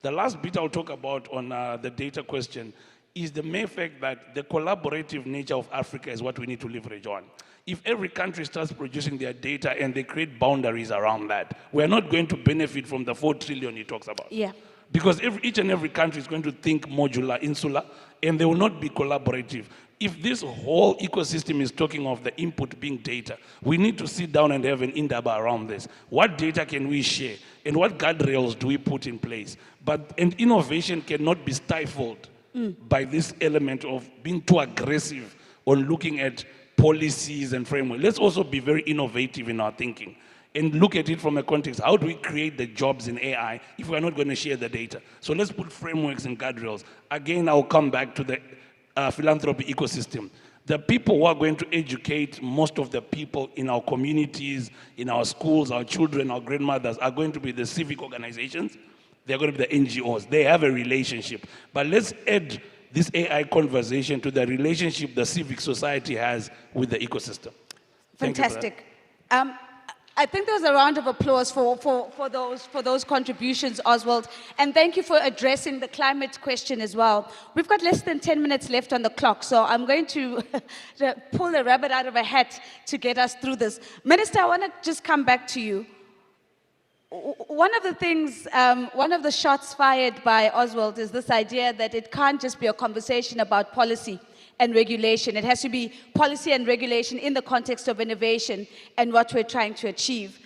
The last bit I'll talk about on the data question is the mere fact that the collaborative nature of Africa is what we need to leverage on. If every country starts producing their data and they create boundaries around that, we're not going to benefit from the 4 trillion he talks about. Yeah. Because each and every country is going to think modular, insular, and they will not be collaborative. If this whole ecosystem is talking of the input being data, we need to sit down and have an indaba around this. What data can we share? And what guardrails do we put in place? And innovation cannot be stifled by this element of being too aggressive on looking at policies and framework. Let's also be very innovative in our thinking and look at it from a context. How do we create the jobs in AI if we're not going to share the data? So let's put frameworks and guardrails. Again, I'll come back to the philanthropy ecosystem. The people who are going to educate most of the people in our communities, in our schools, our children, our grandmothers, are going to be the civic organizations. They're going to be the NGOs. They have a relationship. But let's add this AI conversation to the relationship the civic society has with the ecosystem. Fantastic. I think there was a round of applause for those contributions, Oswald. And thank you for addressing the climate question as well. We've got less than 10 minutes left on the clock, so I'm going to pull a rabbit out of a hat to get us through this. Minister, I want to just come back to you. One of the things, one of the shots fired by Oswald is this idea that it can't just be a conversation about policy and regulation. It has to be policy and regulation in the context of innovation and what we're trying to achieve.